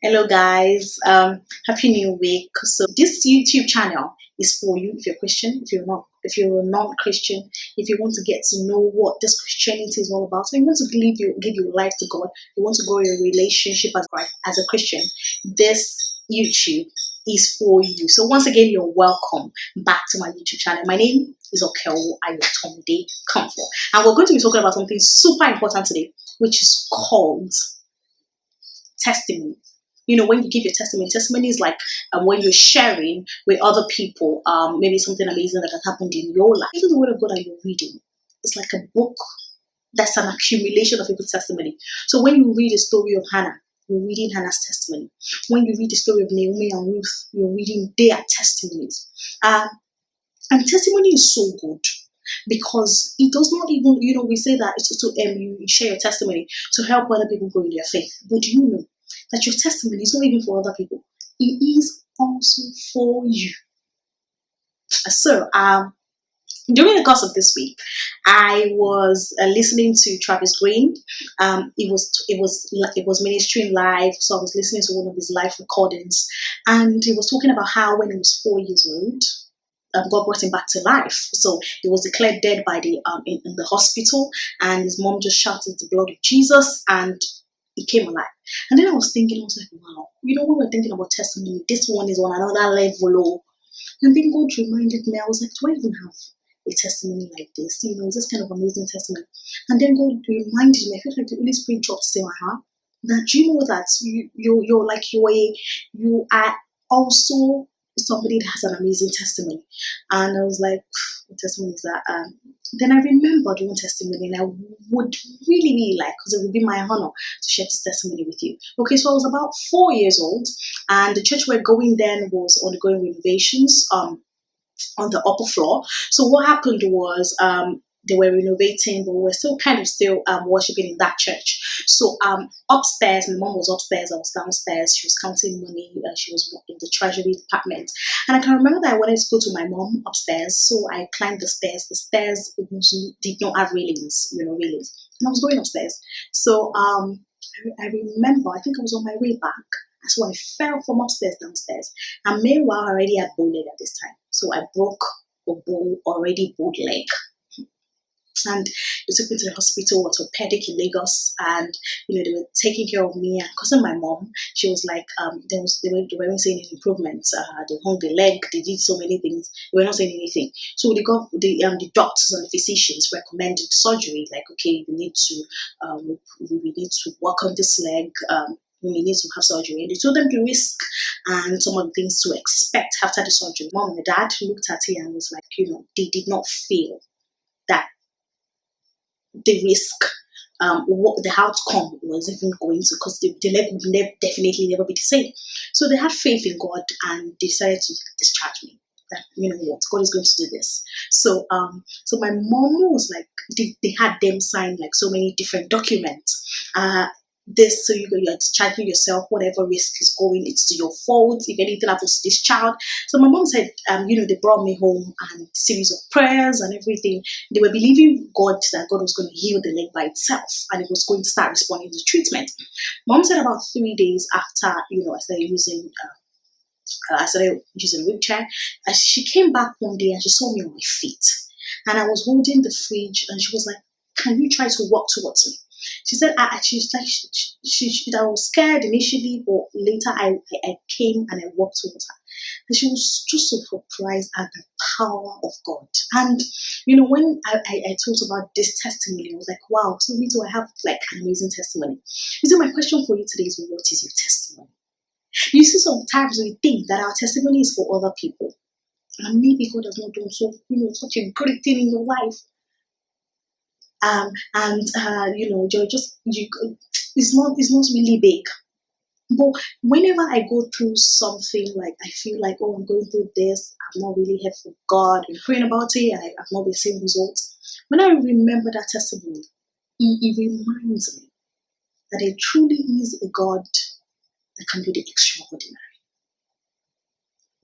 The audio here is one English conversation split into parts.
Hello, guys. Happy New Week. So this YouTube channel is for you if you're Christian, if you're a non-Christian, if you want to get to know what this Christianity is all about, so you want to give your life to God, you want to grow your relationship as a Christian. This YouTube is for you. So once again, you're welcome back to my YouTube channel. My name is Okewo Ayotomide Comfort, and we're going to be talking about something super important today, which is called testimony. When you give your testimony is like when you're sharing with other people, maybe something amazing that has happened in your life. Even the word of God that you're reading, it's like a book that's an accumulation of people's testimony. So when you read the story of Hannah, you're reading Hannah's testimony. When you read the story of Naomi and Ruth, you're reading their testimonies. And testimony is so good because it does not even, we say that it's to you share your testimony to help other people grow in their faith. But do you know that your testimony is not even for other people? It is also for you. So, during the course of this week, I was listening to Travis Green. It was ministering live, so I was listening to one of his live recordings, and he was talking about how when he was 4 years old, God brought him back to life. So he was declared dead by the in the hospital, and his mom just shouted the blood of Jesus, and he came alive. And then I was like, wow, when we're thinking about testimony, this one is on another level. Oh. And then God reminded me, I was like, do I even have a testimony like this? This kind of amazing testimony. And then God reminded me, I felt like the Holy Spirit dropped to say, that you know that you are also somebody that has an amazing testimony. And I was like, what testimony is that? Then I remembered one testimony, and I would really, really like, because it would be my honor to share this testimony with you. Okay, so I was about 4 years old, and the church we're going then was undergoing renovations on the upper floor. So what happened was they were renovating, but we were still worshiping in that church. So upstairs, my mom was upstairs, I was downstairs. She was counting money. She was in the treasury department, and I can remember that I wanted to go to my mom upstairs. So I climbed the stairs. The stairs did not have railings, railings, and I was going upstairs. So I remember, I think I was on my way back. So I fell from upstairs downstairs, and meanwhile I already had bow leg at this time. So I broke a already bowed leg. And they took me to the hospital, orthopedic in Lagos, and they were taking care of me. And because of my mom, she was like, they weren't seeing any improvements. They hung the leg, they did so many things, they were not saying anything. So they got the doctors and the physicians recommended surgery, like, okay, we need to work on this leg. We need to have surgery. And they told them the risk and some of the things to expect after the surgery. Mom and dad looked at it and was like, they did not feel that the risk, what the outcome was even going to, because the leg would definitely never be the same. So they had faith in God and they decided to discharge me. That what, God is going to do this. So my mom was like, they had them sign like so many different documents. So you're discharging yourself, whatever risk is going, it's your fault if anything happens to this child. So my mom said, they brought me home and a series of prayers and everything. They were believing God that God was going to heal the leg by itself and it was going to start responding to treatment. Mom said about 3 days after, I started using wheelchair. She came back one day and she saw me on my feet, and I was holding the fridge, and she was like, "Can you try to walk towards me?" She said, I was scared initially, but later I came and I walked towards her. And she was just so surprised at the power of God. And, when I talked about this testimony, I was like, wow, so me too, I have like an amazing testimony. So my question for you today is, what is your testimony? You see, sometimes we think that our testimony is for other people. And maybe God has not done such a great thing in your life. It's not really big. But whenever I go through something, like I feel like, oh, I'm going through this, I've not really heard from God, I'm praying about it, and I've not been seeing results. When I remember that testimony, it reminds me that there truly is a God that can do the extraordinary.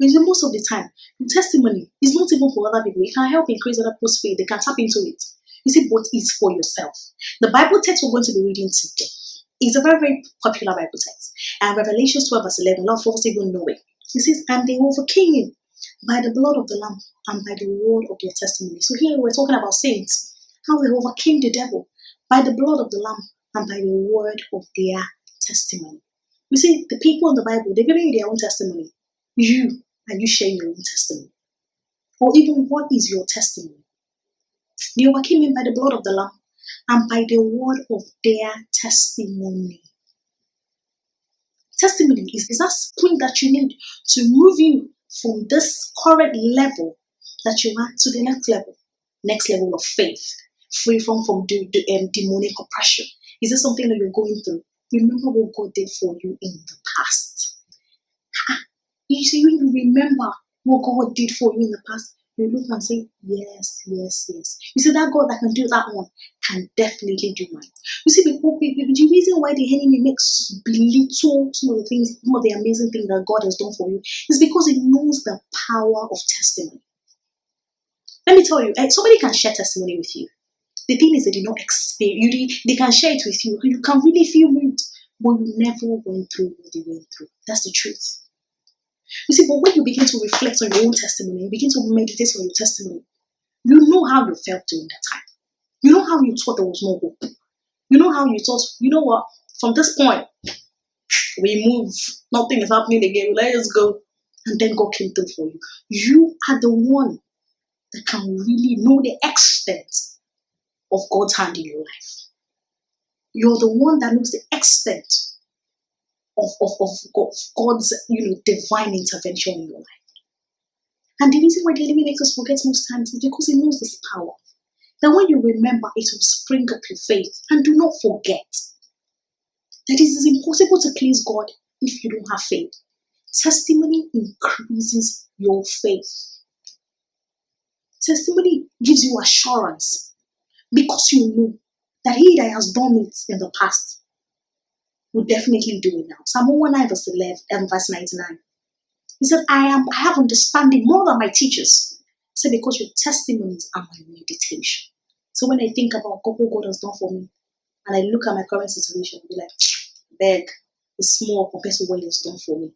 Because most of the time, your testimony is not even for other people. It can help increase other people's faith. They can tap into it. You see, but it's for yourself. The Bible text we're going to be reading today It's a very, very popular Bible text. And Revelation 12 verse 11, a lot of us even know it. It says, and they overcame him by the blood of the Lamb and by the word of their testimony. So here we're talking about saints, how they overcame the devil by the blood of the Lamb and by the word of their testimony. You see, the people in the Bible, they're giving you their own testimony. Are you sharing your own testimony? Or even, what is your testimony? They overcame him by the blood of the Lamb and by the word of their testimony. Testimony is that spring that you need to move you from this current level that you are to the next level of faith, free from demonic oppression. Is this something that you're going through? Remember what God did for you in the past. You see, when you remember what God did for you in the past, you look and say, yes, yes, yes. You see, that God that can do that one can definitely do mine. You see, the reason why the enemy makes belittle some of the things, some of the amazing things that God has done for you is because he knows the power of testimony. Let me tell you, somebody can share testimony with you. The thing is, they did not experience, they can share it with you, and you can really feel moved, but you never went through what they went through. That's the truth. You see, but when you begin to reflect on your own testimony, you begin to meditate on your testimony, you know how you felt during that time. You know how you thought there was no hope. You know how you thought, you know what, from this point, we move, nothing is happening again, let's go. And then God came through for you. You are the one that can really know the extent of God's hand in your life. You're the one that knows the extent of God's divine intervention in your life. And the reason why the enemy makes us forget most times is because he knows this power. That when you remember, it will spring up your faith. And do not forget that it is impossible to please God if you don't have faith. Testimony increases your faith. Testimony gives you assurance because you know that he that has done it in the past will definitely do it now. Psalm 119 verse 11, verse 99. He said, I have understanding more than my teachers. He said, because your testimonies are my meditation. So when I think about what God has done for me, and I look at my current situation, I'll be like, beg, it's small compared to what he has done for me.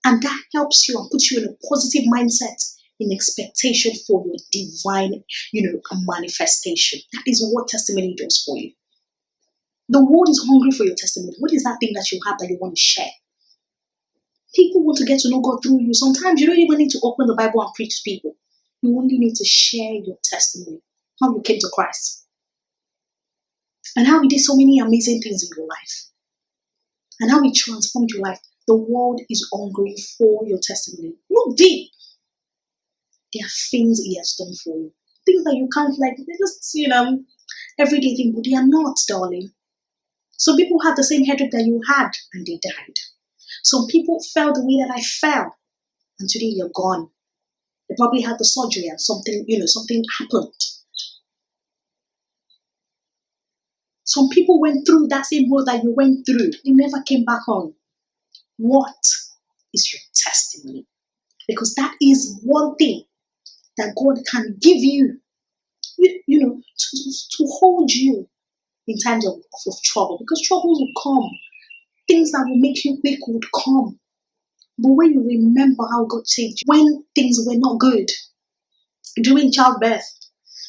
And that helps you and puts you in a positive mindset, in expectation for your divine, manifestation. That is what testimony does for you. The world is hungry for your testimony. What is that thing that you have that you want to share? People want to get to know God through you. Sometimes you don't even need to open the Bible and preach to people. You only need to share your testimony, how you came to Christ, and how he did so many amazing things in your life, and how he transformed your life. The world is hungry for your testimony. Look deep. There are things he has done for you. Things that you can't, they're just, everyday things, but they are not, darling. Some people had the same headache that you had, and they died. Some people fell the way that I fell, and today you're gone. They probably had the surgery and something happened. Some people went through that same road that you went through. They never came back on. What is your testimony? Because that is one thing that God can give you, to hold you in times of trouble. Because troubles will come. Things that will make you weak would come. But when you remember how God saved you, when things were not good, during childbirth,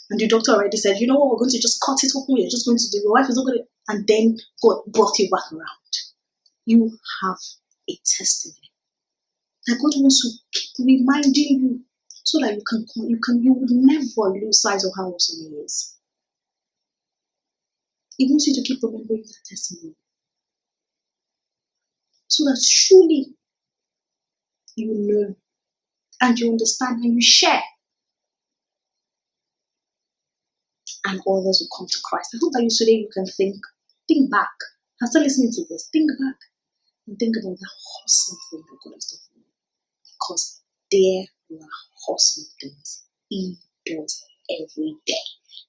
and the doctor already said, you know what, we're going to just cut it open, you're just going to do, your wife is not going to, and then God brought you back around. You have a testimony that God wants to keep reminding you so that you would never lose sight of how awesome he is. He wants you to keep remembering that testimony so that truly you know and you understand and you share, and others will come to Christ. I hope that today you can think back. After listening to this, think back and think about the awesome thing that God has done for you. Because there are awesome things he does every day.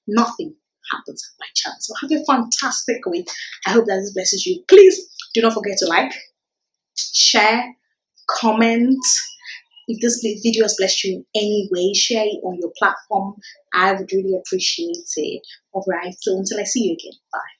Nothing happens by chance. So have a fantastic week. I hope that this blesses you. Please do not forget to like, share, comment. If this video has blessed you in any way, share it on your platform. I would really appreciate it. Alright, so until I see you again, bye.